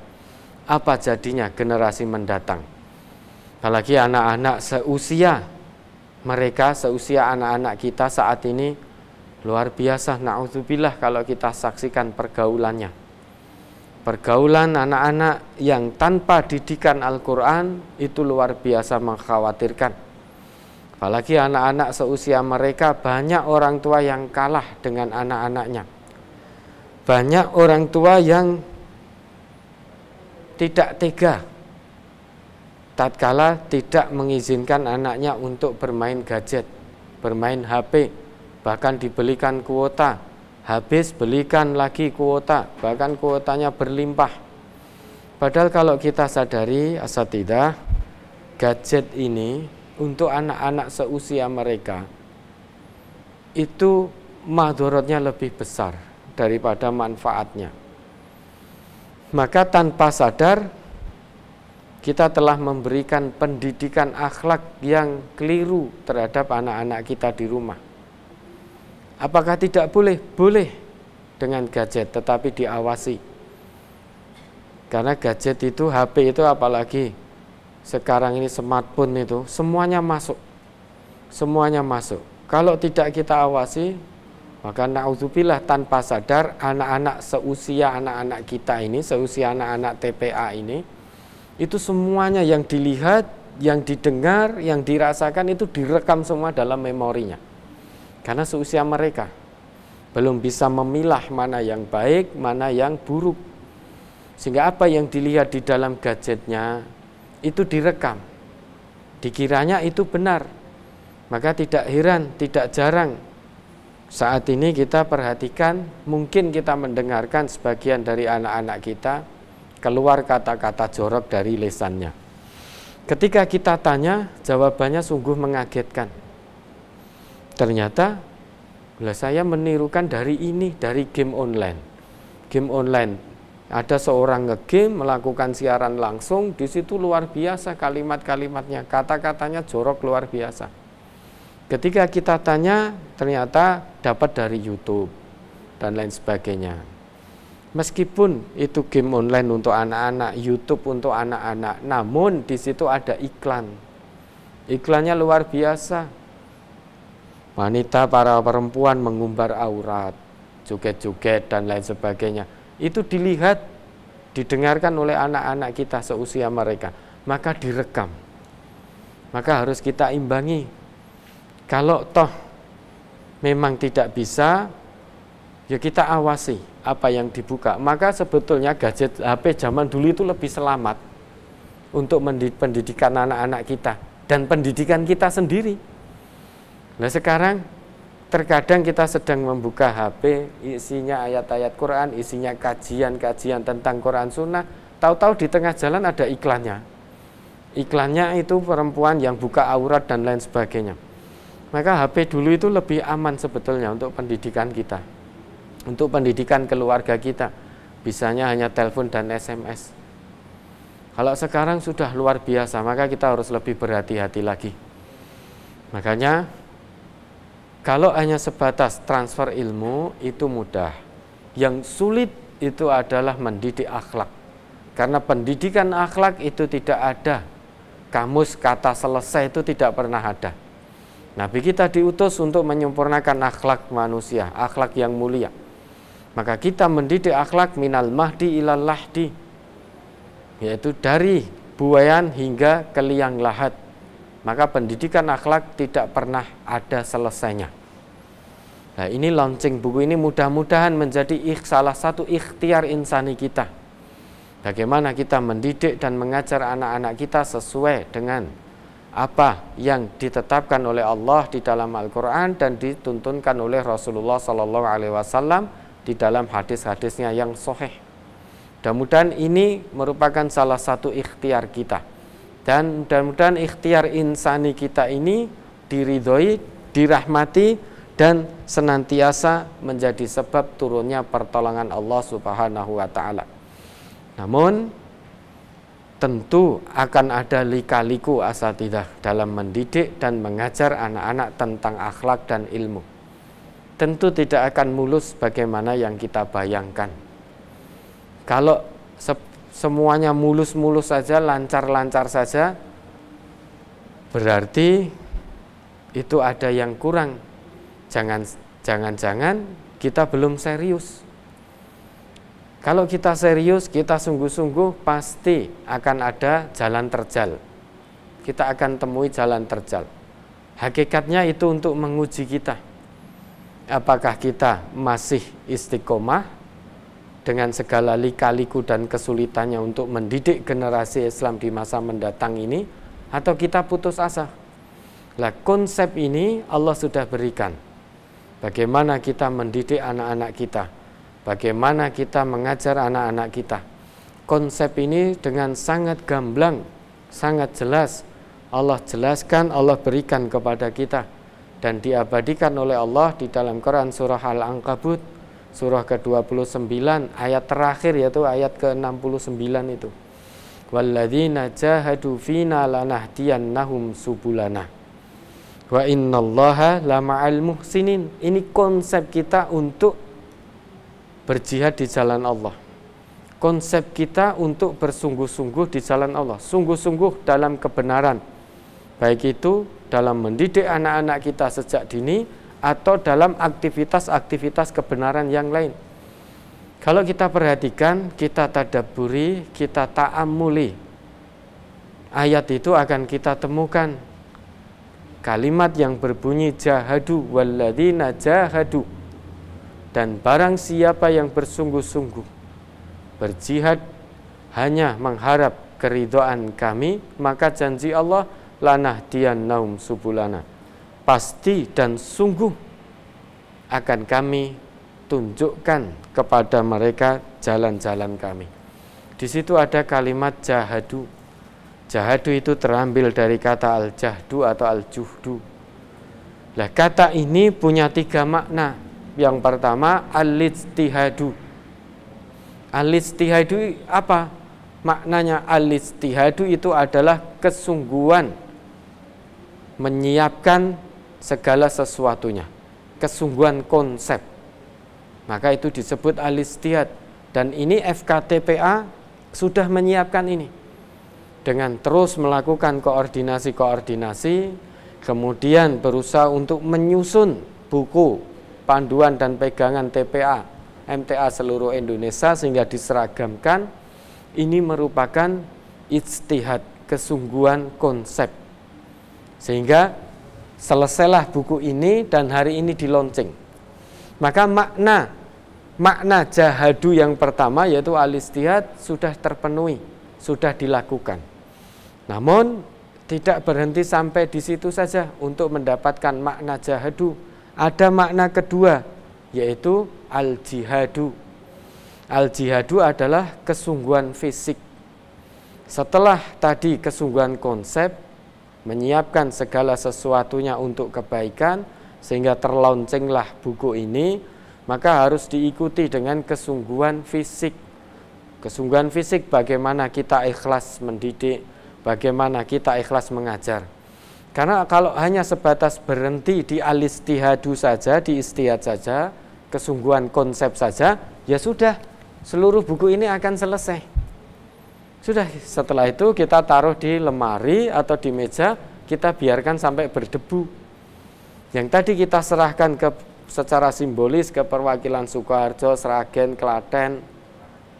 apa jadinya generasi mendatang? Apalagi anak-anak seusia mereka, seusia anak-anak kita saat ini, luar biasa, na'udzubillah kalau kita saksikan pergaulannya. Pergaulan anak-anak yang tanpa didikan Al-Quran itu luar biasa mengkhawatirkan. Apalagi anak-anak seusia mereka, banyak orang tua yang kalah dengan anak-anaknya. Banyak orang tua yang tidak tega tatkala tidak mengizinkan anaknya untuk bermain gadget, bermain HP, bahkan dibelikan kuota. Habis belikan lagi kuota, bahkan kuotanya berlimpah. Padahal kalau kita sadari asatidah, gadget ini untuk anak-anak seusia mereka itu madharatnya lebih besar daripada manfaatnya. Maka tanpa sadar kita telah memberikan pendidikan akhlak yang keliru terhadap anak-anak kita di rumah. Apakah tidak boleh? Boleh dengan gadget, tetapi diawasi. Karena gadget itu, HP itu, apalagi sekarang ini smartphone itu, semuanya masuk. Semuanya masuk. Kalau tidak kita awasi, maka na'udzubillah tanpa sadar anak-anak seusia anak-anak kita ini, seusia anak-anak TPA ini, itu semuanya yang dilihat, yang didengar, yang dirasakan itu direkam semua dalam memorinya. Karena seusia mereka belum bisa memilah mana yang baik, mana yang buruk. Sehingga apa yang dilihat di dalam gadgetnya itu direkam. Dikiranya itu benar. Maka tidak heran, tidak jarang saat ini kita perhatikan, mungkin kita mendengarkan sebagian dari anak-anak kita keluar kata-kata jorok dari lisannya. Ketika kita tanya, jawabannya sungguh mengagetkan. Ternyata saya menirukan dari ini, dari game online. Game online, ada seorang ngegame melakukan siaran langsung, di situ luar biasa kalimat-kalimatnya, kata-katanya jorok luar biasa. Ketika kita tanya, ternyata dapat dari YouTube dan lain sebagainya. Meskipun itu game online untuk anak-anak, YouTube untuk anak-anak, namun di situ ada iklan. Iklannya luar biasa. Wanita, para perempuan mengumbar aurat, joget-joget dan lain sebagainya. itu dilihat, didengarkan oleh anak-anak kita seusia mereka, maka direkam. Maka harus kita imbangi. Kalau toh memang tidak bisa, ya kita awasi apa yang dibuka. Maka sebetulnya gadget HP zaman dulu itu lebih selamat untuk pendidikan anak-anak kita dan pendidikan kita sendiri. Nah sekarang terkadang kita sedang membuka HP, isinya ayat-ayat Quran, isinya kajian-kajian tentang Quran Sunnah, tahu-tahu di tengah jalan ada iklannya. Iklannya itu perempuan yang buka aurat dan lain sebagainya. Maka HP dulu itu lebih aman sebetulnya untuk pendidikan kita, untuk pendidikan keluarga kita. Bisanya hanya telepon dan SMS. Kalau sekarang sudah luar biasa, maka kita harus lebih berhati-hati lagi. Makanya kalau hanya sebatas transfer ilmu itu mudah. Yang sulit itu adalah mendidik akhlak. Karena pendidikan akhlak itu tidak ada. Kamus kata selesai itu tidak pernah ada. Nabi kita diutus untuk menyempurnakan akhlak manusia, akhlak yang mulia. Maka kita mendidik akhlak minal mahdi ilal lahdi, yaitu dari buayan hingga ke liang lahat. Maka pendidikan akhlak tidak pernah ada selesainya. Nah ini launching buku ini mudah-mudahan menjadi salah satu ikhtiar insani kita. Bagaimana kita mendidik dan mengajar anak-anak kita sesuai dengan apa yang ditetapkan oleh Allah di dalam Al-Quran dan dituntunkan oleh Rasulullah SAW di dalam hadis-hadisnya yang sahih. Mudah-mudahan ini merupakan salah satu ikhtiar kita. Dan mudah-mudahan ikhtiar insani kita ini diridhoi, dirahmati, dan senantiasa menjadi sebab turunnya pertolongan Allah Subhanahu wa Ta'ala. Namun tentu akan ada lika-liku asatidzah dalam mendidik dan mengajar anak-anak tentang akhlak dan ilmu. Tentu tidak akan mulus bagaimana yang kita bayangkan. Kalau semuanya mulus-mulus saja, lancar-lancar saja, berarti itu ada yang kurang. Jangan-jangan kita belum serius. Kalau kita serius, kita sungguh-sungguh, pasti akan ada jalan terjal. Kita akan temui jalan terjal. Hakikatnya itu untuk menguji kita. Apakah kita masih istiqomah dengan segala lika-liku dan kesulitannya untuk mendidik generasi Islam di masa mendatang ini, atau kita putus asa? Nah, konsep ini Allah sudah berikan. Bagaimana kita mendidik anak-anak kita, bagaimana kita mengajar anak-anak kita. Konsep ini dengan sangat gamblang, sangat jelas Allah jelaskan, Allah berikan kepada kita, dan diabadikan oleh Allah di dalam Quran surah Al-Ankabut surah ke-29 ayat terakhir, yaitu ayat ke-69 itu. Walladzina jahadu fina lanahdiyannahum subulana wa innallaha lama'al muhsinin. Ini konsep kita untuk berjihad di jalan Allah. Konsep kita untuk bersungguh-sungguh di jalan Allah, sungguh-sungguh dalam kebenaran, baik itu dalam mendidik anak-anak kita sejak dini atau dalam aktivitas-aktivitas kebenaran yang lain. Kalau kita perhatikan, kita tadabburi, kita ta'ammuli, ayat itu akan kita temukan kalimat yang berbunyi jahadu walladzina jahadu, dan barang siapa yang bersungguh-sungguh berjihad hanya mengharap keridhaan kami, maka janji Allah lanahdiyannahum subulana, pasti dan sungguh akan kami tunjukkan kepada mereka jalan-jalan kami. Di situ ada kalimat jahadu. Jahadu itu terambil dari kata al-jahdu atau al-juhdu. Nah, kata ini punya 3 makna. Yang pertama, al-ijtihadu. Al-ijtihadu apa? Maknanya al-ijtihadu itu adalah kesungguhan menyiapkan segala sesuatunya, kesungguhan konsep. Maka itu disebut al-ijtihad. Dan ini FKTPA sudah menyiapkan ini dengan terus melakukan koordinasi-koordinasi, kemudian berusaha untuk menyusun buku panduan dan pegangan TPA MTA seluruh Indonesia sehingga diseragamkan. Ini merupakan ijtihad, kesungguhan konsep. Sehingga selesailah buku ini dan hari ini di launching. Maka makna jahadu yang pertama yaitu al-ijtihad sudah terpenuhi, sudah dilakukan. Namun tidak berhenti sampai di situ saja untuk mendapatkan makna jahadu. Ada makna kedua yaitu al-jihadu. Al-jihadu adalah kesungguhan fisik. Setelah tadi kesungguhan konsep, menyiapkan segala sesuatunya untuk kebaikan, sehingga terlaunchinglah buku ini, maka harus diikuti dengan kesungguhan fisik. Kesungguhan fisik bagaimana kita ikhlas mendidik, bagaimana kita ikhlas mengajar. Karena kalau hanya sebatas berhenti di al-ijtihadu saja, di ijtihad saja, kesungguhan konsep saja, ya sudah, seluruh buku ini akan selesai. Sudah, setelah itu kita taruh di lemari atau di meja, kita biarkan sampai berdebu. Yang tadi kita serahkan secara simbolis ke perwakilan Sukoharjo, Sragen, Klaten,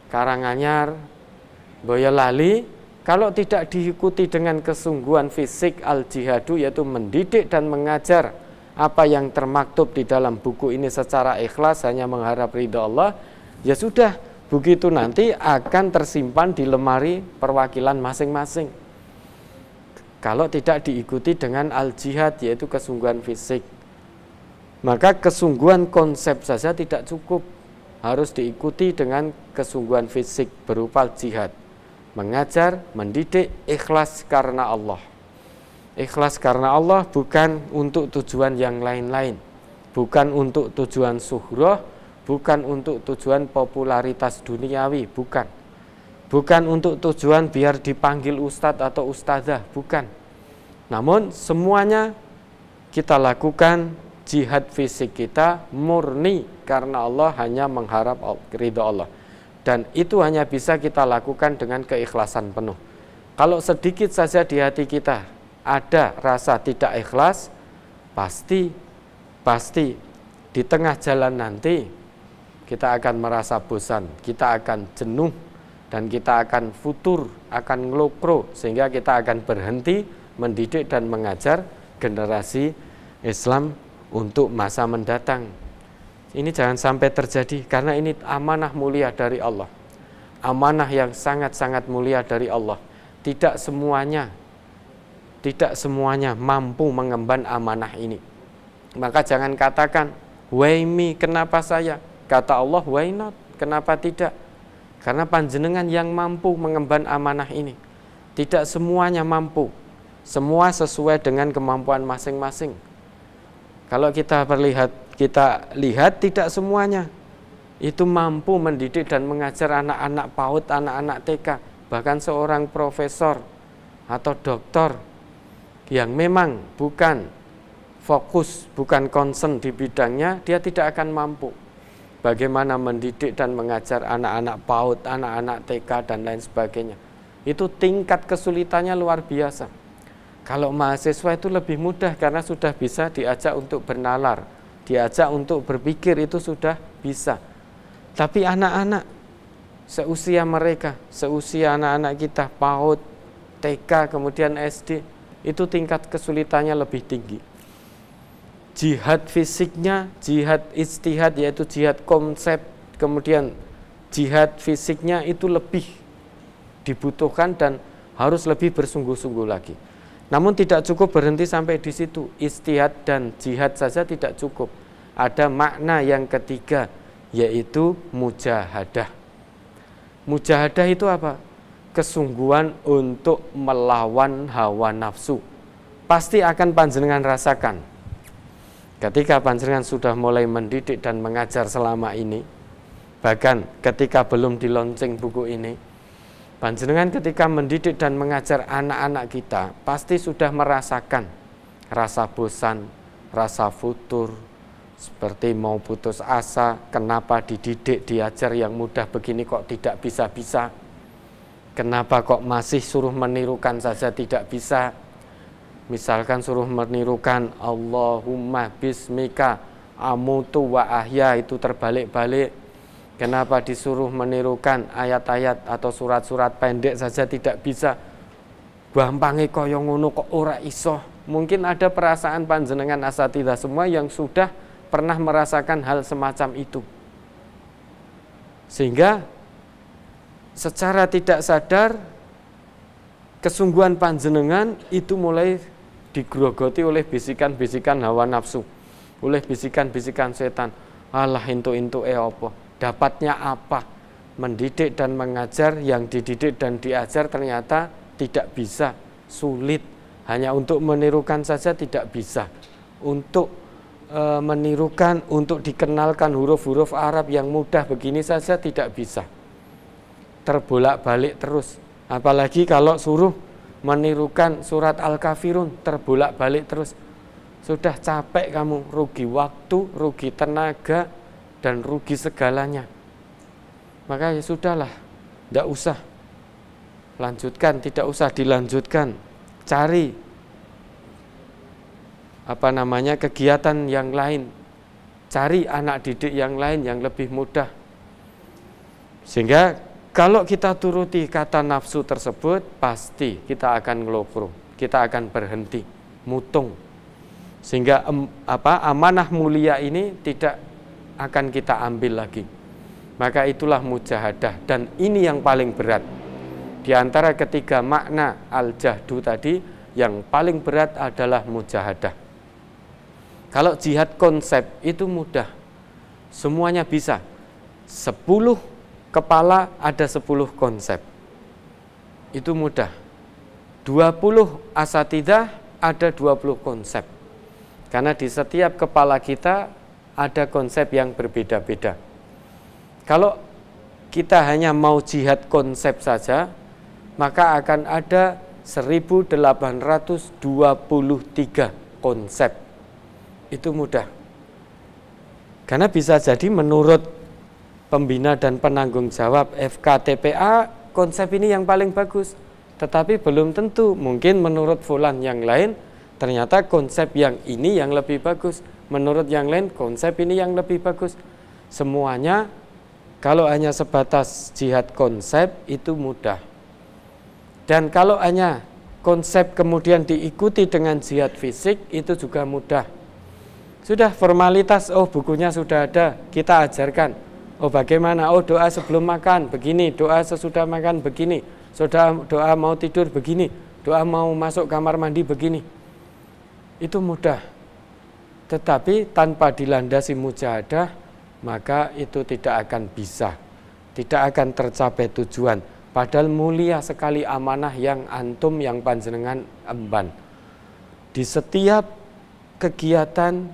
Karanganyar, Boyolali, kalau tidak diikuti dengan kesungguhan fisik al-jihadu, yaitu mendidik dan mengajar apa yang termaktub di dalam buku ini secara ikhlas, hanya mengharap ridho Allah, ya sudah, begitu nanti akan tersimpan di lemari perwakilan masing-masing. Kalau tidak diikuti dengan al-jihad, yaitu kesungguhan fisik, maka kesungguhan konsep saja tidak cukup, harus diikuti dengan kesungguhan fisik berupa jihad, mengajar, mendidik, ikhlas karena Allah. Ikhlas karena Allah bukan untuk tujuan yang lain-lain, bukan untuk tujuan suhroh, bukan untuk tujuan popularitas duniawi, bukan. Bukan untuk tujuan biar dipanggil ustadz atau ustadzah, bukan. Namun semuanya kita lakukan, jihad fisik kita murni karena Allah, hanya mengharap ridho Allah. Dan itu hanya bisa kita lakukan dengan keikhlasan penuh. Kalau sedikit saja di hati kita ada rasa tidak ikhlas, pasti di tengah jalan nanti kita akan merasa bosan, kita akan jenuh, dan kita akan futur, akan ngelokro, sehingga kita akan berhenti mendidik dan mengajar generasi Islam untuk masa mendatang. Ini jangan sampai terjadi, karena ini amanah mulia dari Allah. Amanah yang sangat-sangat mulia dari Allah. Tidak semuanya mampu mengemban amanah ini. Maka jangan katakan, why me, kenapa saya? Kata Allah, why not? Kenapa tidak? Karena panjenengan yang mampu mengemban amanah ini. Tidak semuanya mampu. Semua sesuai dengan kemampuan masing-masing. Kalau kita lihat tidak semuanya itu mampu mendidik dan mengajar anak-anak PAUD, anak-anak TK, bahkan seorang profesor atau doktor yang memang bukan fokus, bukan concern di bidangnya, dia tidak akan mampu. Bagaimana mendidik dan mengajar anak-anak PAUD, anak-anak TK, dan lain sebagainya. Itu tingkat kesulitannya luar biasa. Kalau mahasiswa itu lebih mudah karena sudah bisa diajak untuk bernalar, diajak untuk berpikir, itu sudah bisa. Tapi anak-anak seusia mereka, seusia anak-anak kita, PAUD, TK, kemudian SD, itu tingkat kesulitannya lebih tinggi. Jihad fisiknya, jihad ijtihad, yaitu jihad konsep, kemudian jihad fisiknya itu lebih dibutuhkan dan harus lebih bersungguh-sungguh lagi. Namun tidak cukup berhenti sampai di situ. Ijtihad dan jihad saja tidak cukup. Ada makna yang ketiga, yaitu mujahadah. Mujahadah itu apa? Kesungguhan untuk melawan hawa nafsu. Pasti akan panjenengan rasakan. Ketika panjenengan sudah mulai mendidik dan mengajar selama ini, bahkan ketika belum di launching buku ini, panjenengan ketika mendidik dan mengajar anak-anak kita, pasti sudah merasakan rasa bosan, rasa futur, seperti mau putus asa, kenapa dididik, diajar yang mudah begini kok tidak bisa-bisa, kenapa kok masih suruh menirukan saja tidak bisa. Misalkan suruh menirukan Allahumma bismika amutu wa ahya, itu terbalik-balik. Kenapa disuruh menirukan ayat-ayat atau surat-surat pendek saja tidak bisa? Gampange kaya ngono kok ora iso. Mungkin ada perasaan panjenengan asatidzah semua yang sudah pernah merasakan hal semacam itu. Sehingga secara tidak sadar kesungguhan panjenengan itu mulai digrogoti oleh bisikan-bisikan hawa nafsu, oleh bisikan-bisikan setan. Alah entuk-entuk apa? Dapatnya apa? Mendidik dan mengajar, yang dididik dan diajar ternyata tidak bisa, sulit. Hanya untuk menirukan saja tidak bisa. Untuk menirukan, untuk dikenalkan huruf-huruf Arab yang mudah begini saja tidak bisa. Terbolak-balik terus. Apalagi kalau suruh menirukan surat Al-Kafirun, terbolak-balik terus. Sudah capek kamu, rugi waktu, rugi tenaga, dan rugi segalanya. Maka ya sudahlah, tidak usah lanjutkan, tidak usah dilanjutkan. Cari kegiatan yang lain, cari anak didik yang lain yang lebih mudah. Sehingga kalau kita turuti kata nafsu tersebut, pasti kita akan ngelopro, kita akan berhenti, mutung. Sehingga amanah mulia ini tidak akan kita ambil lagi. Maka itulah mujahadah, dan ini yang paling berat. Di antara ketiga makna al-jahdu tadi, yang paling berat adalah mujahadah. Kalau jihad konsep itu mudah, semuanya bisa. 10 kepala ada 10 konsep, itu mudah. 20 asatidzah ada 20 konsep. Karena di setiap kepala kita ada konsep yang berbeda-beda. Kalau kita hanya mau jihad konsep saja, maka akan ada 1823 konsep. Itu mudah. Karena bisa jadi menurut pembina dan penanggung jawab FKTPA, konsep ini yang paling bagus. Tetapi belum tentu, mungkin menurut fulan yang lain, ternyata konsep yang ini yang lebih bagus. Menurut yang lain, konsep ini yang lebih bagus. Semuanya, kalau hanya sebatas jihad konsep, itu mudah. Dan kalau hanya konsep kemudian diikuti dengan jihad fisik, itu juga mudah. Sudah formalitas, oh bukunya sudah ada, kita ajarkan. Oh bagaimana, oh doa sebelum makan, begini, doa sesudah makan, begini, doa mau tidur, begini, doa mau masuk kamar mandi, begini. Itu mudah. Tetapi tanpa dilandasi mujahadah, maka itu tidak akan bisa, tidak akan tercapai tujuan. Padahal mulia sekali amanah yang antum, yang panjenengan emban. Di setiap kegiatan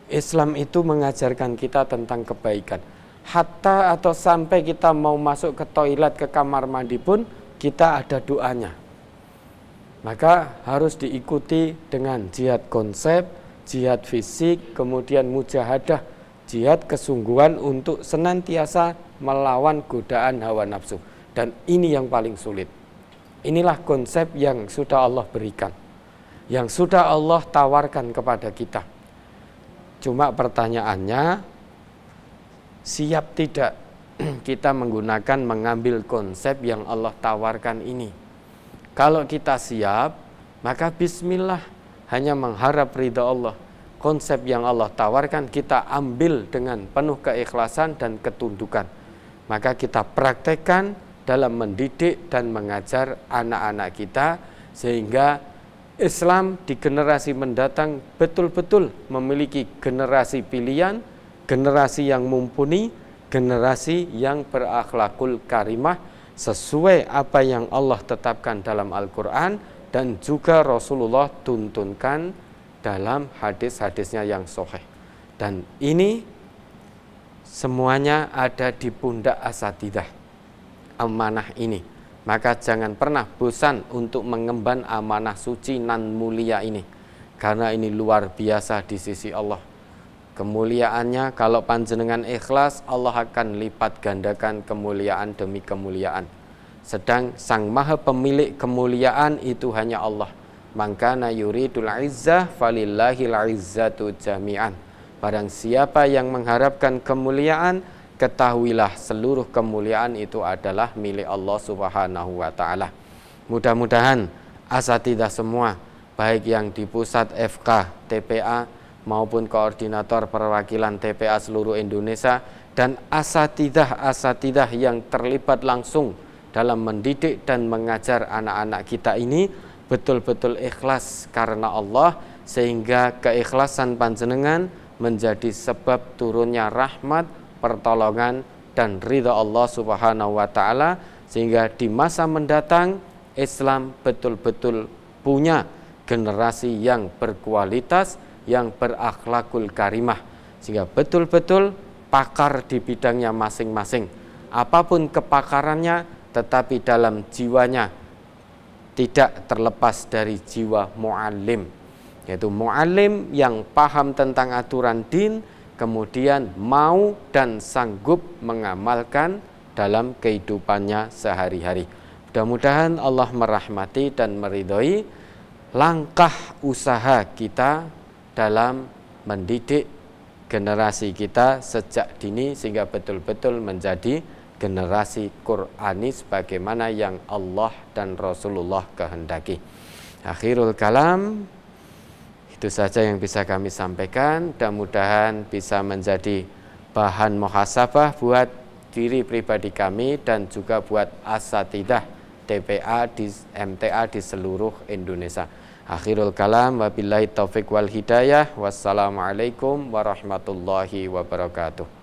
Islam itu mengajarkan kita tentang kebaikan. Hatta atau sampai kita mau masuk ke toilet, ke kamar mandi pun kita ada doanya. Maka harus diikuti dengan jihad konsep, jihad fisik, kemudian mujahadah, jihad kesungguhan untuk senantiasa melawan godaan hawa nafsu. Dan ini yang paling sulit. Inilah konsep yang sudah Allah berikan, yang sudah Allah tawarkan kepada kita. Cuma pertanyaannya, siap tidak kita menggunakan, mengambil konsep yang Allah tawarkan ini? Kalau kita siap, maka bismillah, hanya mengharap ridha Allah. Konsep yang Allah tawarkan kita ambil dengan penuh keikhlasan dan ketundukan. Maka kita praktekkan dalam mendidik dan mengajar anak-anak kita, sehingga Islam di generasi mendatang betul-betul memiliki generasi pilihan, generasi yang mumpuni, generasi yang berakhlakul karimah, sesuai apa yang Allah tetapkan dalam Al-Quran dan juga Rasulullah tuntunkan dalam hadis-hadisnya yang sahih. Dan ini semuanya ada di pundak asatidzah, amanah ini. Maka jangan pernah bosan untuk mengemban amanah suci nan mulia ini, karena ini luar biasa di sisi Allah. Kemuliaannya kalau panjenengan ikhlas, Allah akan lipat gandakan kemuliaan demi kemuliaan. Sedang sang maha pemilik kemuliaan itu hanya Allah. Mangkana yuridul izzah falillahil izzatu jami'an. Barang siapa yang mengharapkan kemuliaan, ketahuilah seluruh kemuliaan itu adalah milik Allah Subhanahu wa Ta'ala. Mudah-mudahan asatidzah semua, baik yang di pusat FK TPA maupun koordinator perwakilan TPA seluruh Indonesia, dan asatidzah yang terlibat langsung dalam mendidik dan mengajar anak-anak kita ini betul-betul ikhlas karena Allah, sehingga keikhlasan panjenengan menjadi sebab turunnya rahmat, pertolongan, dan ridha Allah Subhanahu wa Ta'ala, sehingga di masa mendatang Islam betul-betul punya generasi yang berkualitas, yang berakhlakul karimah, sehingga betul-betul pakar di bidangnya masing-masing. Apapun kepakarannya, tetapi dalam jiwanya tidak terlepas dari jiwa mu'allim, yaitu mu'allim yang paham tentang aturan din, kemudian mau dan sanggup mengamalkan dalam kehidupannya sehari-hari. Mudah-mudahan Allah merahmati dan meridhoi langkah usaha kita dalam mendidik generasi kita sejak dini, sehingga betul-betul menjadi generasi Qur'ani sebagaimana yang Allah dan Rasulullah kehendaki. Akhirul kalam, itu saja yang bisa kami sampaikan. Mudah-mudahan bisa menjadi bahan muhasabah buat diri pribadi kami dan juga buat asatidzah TPA di MTA di seluruh Indonesia. Akhirul kalam, wabillahi taufik wal hidayah. Wassalamualaikum warahmatullahi wabarakatuh.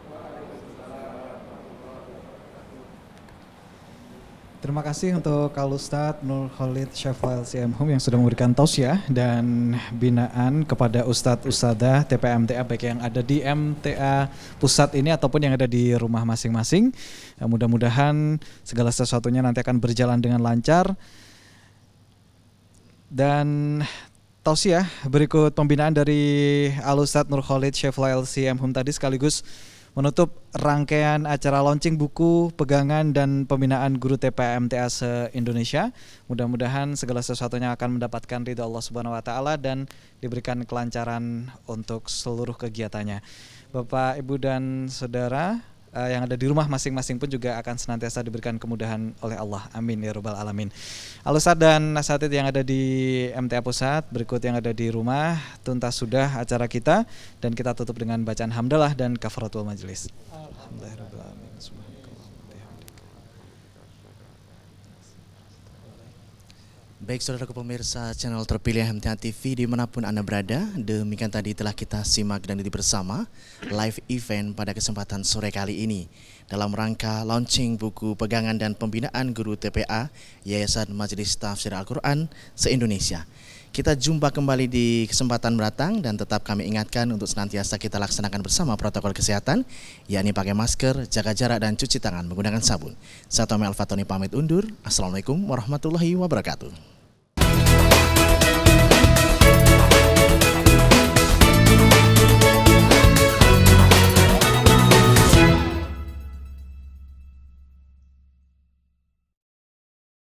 Terima kasih untuk Al-Ustadz Nur Khalid Syafal CMHUM yang sudah memberikan tausiah dan binaan kepada Ustadz-Ustadzah TPA MTA, baik yang ada di MTA pusat ini ataupun yang ada di rumah masing-masing. Mudah-mudahan segala sesuatunya nanti akan berjalan dengan lancar. Dan tausiah berikut pembinaan dari Al-Ustadz Nur Khalid Syafal CMHUM tadi sekaligus menutup rangkaian acara launching buku, pegangan, dan pembinaan guru TPA MTA se-Indonesia. Mudah-mudahan segala sesuatunya akan mendapatkan ridha Allah Subhanahu wa Ta'ala dan diberikan kelancaran untuk seluruh kegiatannya. Bapak, Ibu, dan Saudara yang ada di rumah masing-masing pun juga akan senantiasa diberikan kemudahan oleh Allah. Amin ya rabbal alamin. Al-Ustadz dan asatidz yang ada di MTA Pusat, berikut yang ada di rumah, tuntas sudah acara kita dan kita tutup dengan bacaan hamdalah dan kafaratul majelis. Alhamdulillahirabbil alamin. Baik saudara pemirsa channel terpilih MTA TV dimanapun Anda berada, demikian tadi telah kita simak dan ikuti bersama live event pada kesempatan sore kali ini dalam rangka launching buku pegangan dan pembinaan guru TPA Yayasan Majelis Tafsir Al-Quran se-Indonesia. Kita jumpa kembali di kesempatan mendatang dan tetap kami ingatkan untuk senantiasa kita laksanakan bersama protokol kesehatan, yakni pakai masker, jaga jarak, dan cuci tangan menggunakan sabun. Saya Tommy Al-Fatoni pamit undur. Assalamualaikum warahmatullahi wabarakatuh.